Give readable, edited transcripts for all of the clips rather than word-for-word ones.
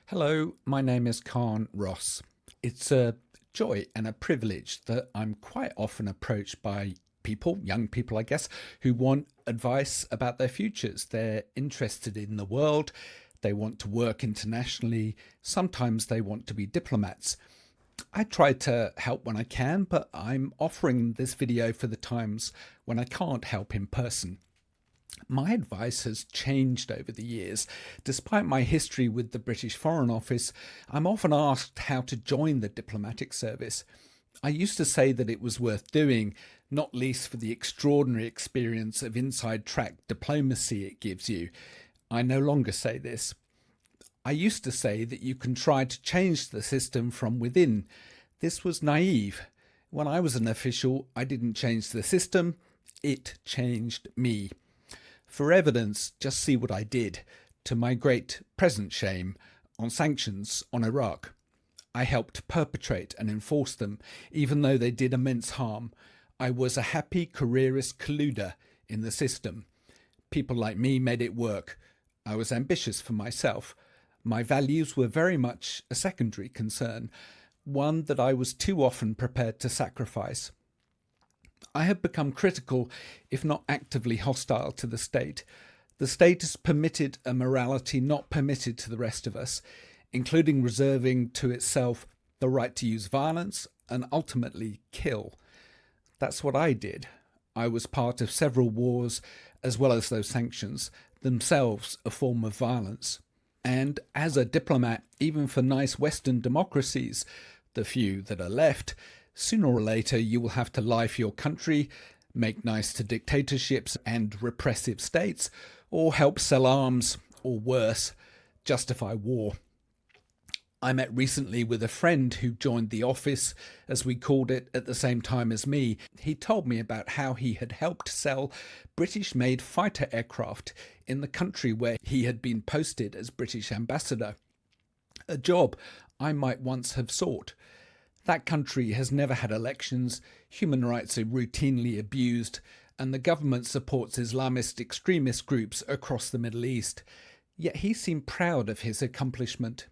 Hello, my name is Carne Ross. It's a joy and a privilege that I'm quite often approached by people, young people, I guess, who want advice about their futures. They're interested in the world, they want to work internationally, sometimes they want to be diplomats. I try to help when I can, but I'm offering this video for the times when I can't help in person. My advice has changed over the years. Despite my history with the British Foreign Office, I'm often asked how to join the diplomatic service. I used to say that it was worth doing, not least for the extraordinary experience of inside track diplomacy it gives you. I no longer say this. I used to say that you can try to change the system from within. This was naive. When I was an official, I didn't change the system, it changed me. For evidence, just see what I did, to my great present shame, on sanctions on Iraq. I helped perpetrate and enforce them, even though they did immense harm. I was a happy careerist colluder in the system. People like me made it work. I was ambitious for myself. My values were very much a secondary concern, one that I was too often prepared to sacrifice. I have become critical, if not actively hostile, to the state. The state has permitted a morality not permitted to the rest of us, including reserving to itself the right to use violence and ultimately kill. That's what I did. I was part of several wars, as well as those sanctions, themselves a form of violence. And as a diplomat, even for nice Western democracies, the few that are left, sooner or later you will have to lie for your country, make nice to dictatorships and repressive states, or help sell arms, or worse, justify war. I met recently with a friend who joined the office, as we called it, at the same time as me. He told me about how he had helped sell British-made fighter aircraft in the country where he had been posted as British ambassador, a job I might once have sought. That country has never had elections, human rights are routinely abused, and the government supports Islamist extremist groups across the Middle East. Yet he seemed proud of his accomplishment.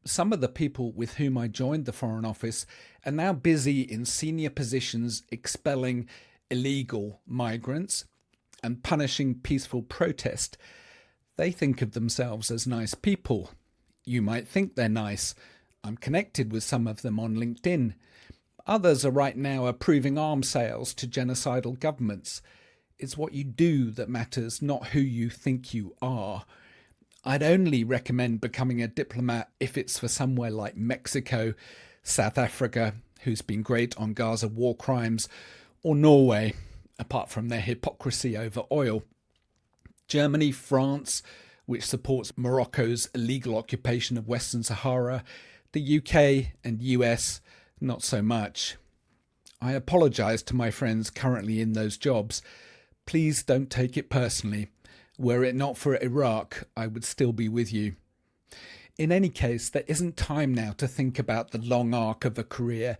Some of the people with whom I joined the Foreign Office are now busy in senior positions expelling illegal migrants and punishing peaceful protest. They think of themselves as nice people. You might think they're nice. I'm connected with some of them on LinkedIn. Others are right now approving arms sales to genocidal governments. It's what you do that matters, not who you think you are. I'd only recommend becoming a diplomat if it's for somewhere like Mexico, South Africa, who's been great on Gaza war crimes, or Norway, apart from their hypocrisy over oil. Germany, France, which supports Morocco's illegal occupation of Western Sahara, the UK and US, not so much. I apologise to my friends currently in those jobs. Please don't take it personally. Were it not for Iraq, I would still be with you. In any case, there isn't time now to think about the long arc of a career.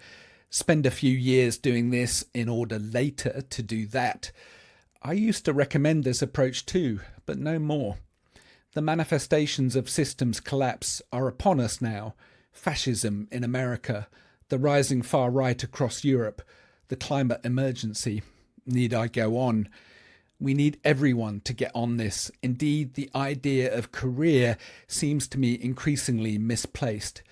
Spend a few years doing this in order later to do that. I used to recommend this approach too, but no more. The manifestations of systems collapse are upon us now. Fascism in America, the rising far right across Europe, the climate emergency. Need I go on? We need everyone to get on this. Indeed, the idea of career seems to me increasingly misplaced.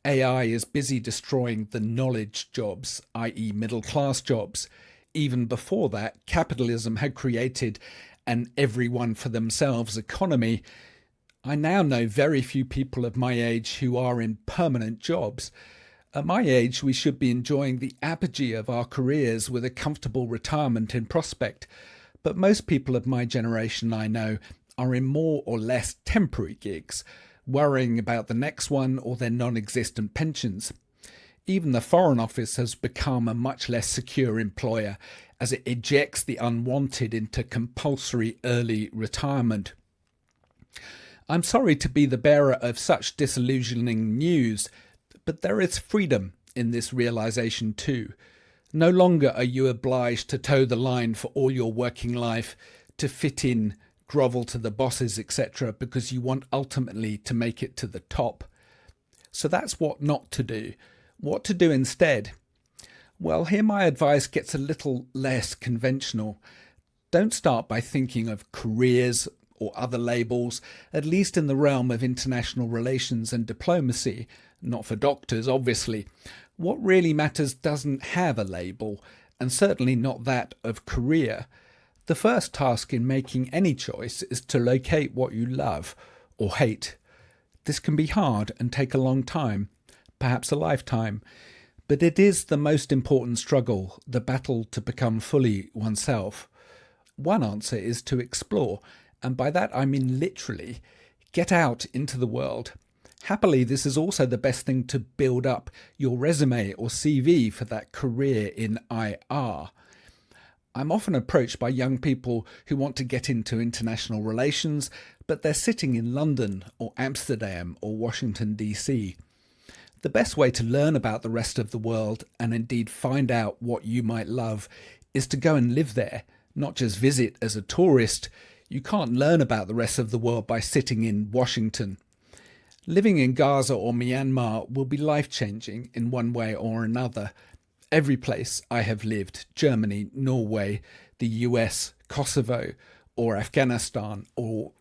AI is busy destroying the knowledge jobs, i.e. middle-class jobs. Even before that, capitalism had created an everyone for themselves economy. I now know very few people of my age who are in permanent jobs. At my age, we should be enjoying the apogee of our careers with a comfortable retirement in prospect. But most people of my generation I know are in more or less temporary gigs, worrying about the next one or their non-existent pensions. Even the Foreign Office has become a much less secure employer as it ejects the unwanted into compulsory early retirement. I'm sorry to be the bearer of such disillusioning news, but there is freedom in this realization too. No longer are you obliged to toe the line for all your working life, to fit in, grovel to the bosses, etc., because you want ultimately to make it to the top. So that's what not to do. What to do instead? Well, here my advice gets a little less conventional. Don't start by thinking of careers or other labels, at least in the realm of international relations and diplomacy, not for doctors, obviously. What really matters doesn't have a label, and certainly not that of career. The first task in making any choice is to locate what you love or hate. This can be hard and take a long time, perhaps a lifetime, but it is the most important struggle, the battle to become fully oneself. One answer is to explore, and by that I mean literally, get out into the world. Happily, this is also the best thing to build up your resume or CV for that career in IR. I'm often approached by young people who want to get into international relations, but they're sitting in London or Amsterdam or Washington, D.C. The best way to learn about the rest of the world, and indeed find out what you might love, is to go and live there, not just visit as a tourist. You can't learn about the rest of the world by sitting in Washington. Living in Gaza or Myanmar will be life-changing in one way or another. Every place I have lived, Germany, Norway, the US, Kosovo, or Afghanistan, or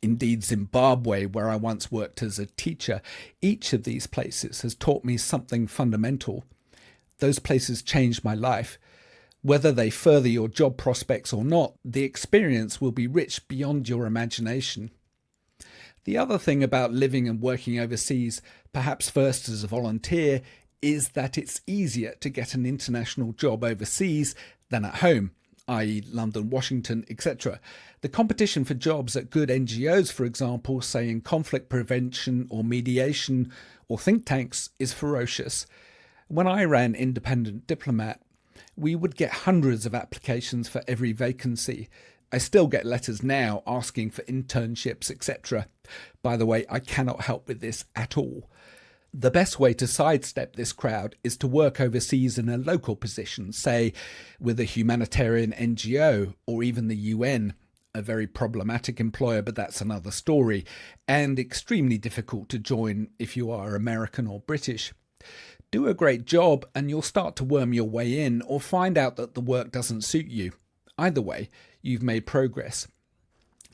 indeed Zimbabwe, where I once worked as a teacher, each of these places has taught me something fundamental. Those places changed my life. Whether they further your job prospects or not, the experience will be rich beyond your imagination. The other thing about living and working overseas, perhaps first as a volunteer, is that it's easier to get an international job overseas than at home, i.e. London, Washington, etc. The competition for jobs at good NGOs, for example, say in conflict prevention or mediation or think tanks, is ferocious. When I ran Independent Diplomat, we would get hundreds of applications for every vacancy. I still get letters now asking for internships, etc. By the way, I cannot help with this at all. The best way to sidestep this crowd is to work overseas in a local position, say with a humanitarian NGO or even the UN, a very problematic employer, but that's another story, and extremely difficult to join if you are American or British. Do a great job and you'll start to worm your way in, or find out that the work doesn't suit you. Either way, you've made progress.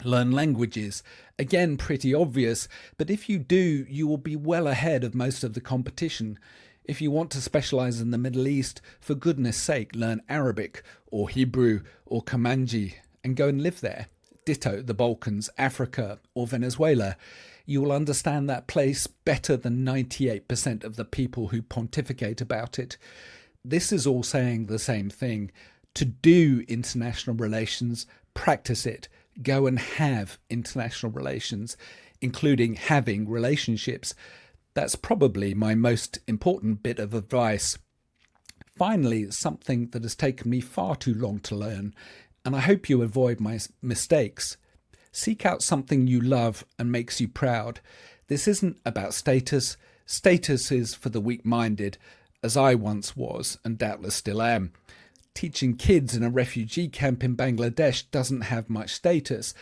Learn languages. Again, pretty obvious, but if you do, you will be well ahead of most of the competition. If you want to specialize in the Middle East, for goodness sake, learn Arabic or Hebrew or Comanche and go and live there. Ditto the Balkans, Africa or Venezuela. You will understand that place better than 98% of the people who pontificate about it. This is all saying the same thing. To do international relations, practice it. Go and have international relations, including having relationships. That's probably my most important bit of advice. Finally, something that has taken me far too long to learn, and I hope you avoid my mistakes. Seek out something you love and makes you proud. This isn't about status. Status is for the weak-minded, as I once was and doubtless still am. Teaching kids in a refugee camp in Bangladesh doesn't have much status,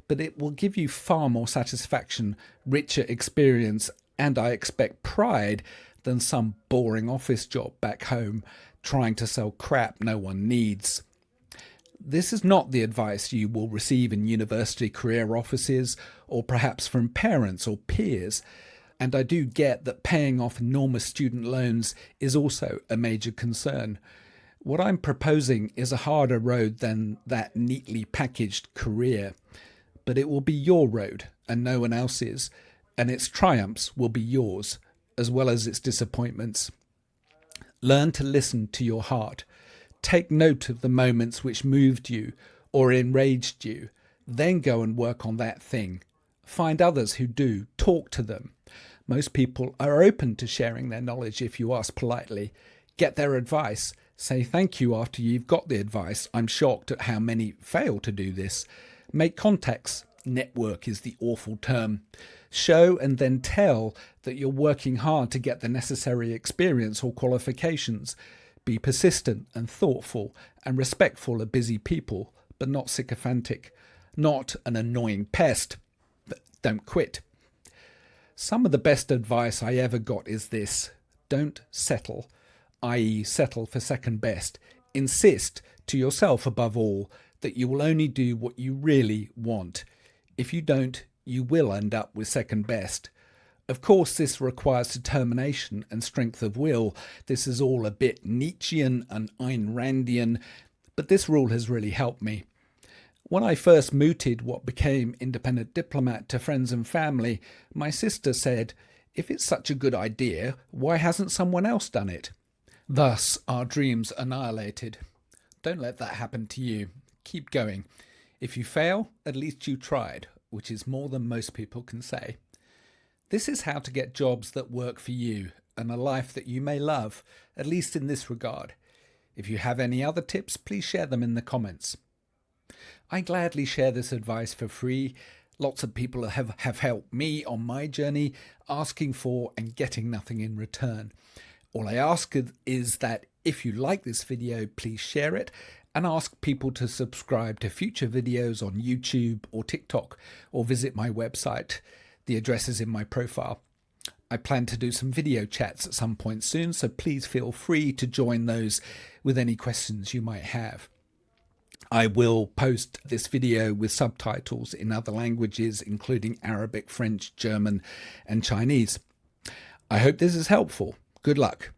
but it will give you far more satisfaction, richer experience, and I expect pride than some boring office job back home trying to sell crap no one needs. This is not the advice you will receive in university career offices or perhaps from parents or peers, and I do get that paying off enormous student loans is also a major concern. What I'm proposing is a harder road than that neatly packaged career, but it will be your road and no one else's, and its triumphs will be yours, as well as its disappointments. Learn to listen to your heart. Take note of the moments which moved you or enraged you. Then go and work on that thing. Find others who do. Talk to them. Most people are open to sharing their knowledge if you ask politely. Get their advice. Say thank you after you've got the advice. I'm shocked at how many fail to do this. Make contacts. Network is the awful term. Show and then tell that you're working hard to get the necessary experience or qualifications. Be persistent and thoughtful and respectful of busy people, but not sycophantic. not an annoying pest. But don't quit. Some of the best advice I ever got is this: don't settle, i.e. settle for second best. Insist to yourself above all that you will only do what you really want. If you don't, you will end up with second best. Of course, this requires determination and strength of will. This is all a bit Nietzschean and Ayn Randian, but this rule has really helped me. When I first mooted what became Independent Diplomat to friends and family, my sister said, "If it's such a good idea, why hasn't someone else done it?" Thus, our dreams annihilated. Don't let that happen to you. Keep going. If you fail, at least you tried, which is more than most people can say. This is how to get jobs that work for you and a life that you may love, at least in this regard. If you have any other tips, please share them in the comments. I gladly share this advice for free. Lots of people have helped me on my journey, asking for and getting nothing in return. All I ask is that if you like this video, please share it and ask people to subscribe to future videos on YouTube or TikTok, or visit my website. The address is in my profile. I plan to do some video chats at some point soon, so please feel free to join those with any questions you might have. I will post this video with subtitles in other languages, including Arabic, French, German, and Chinese. I hope this is helpful. Good luck.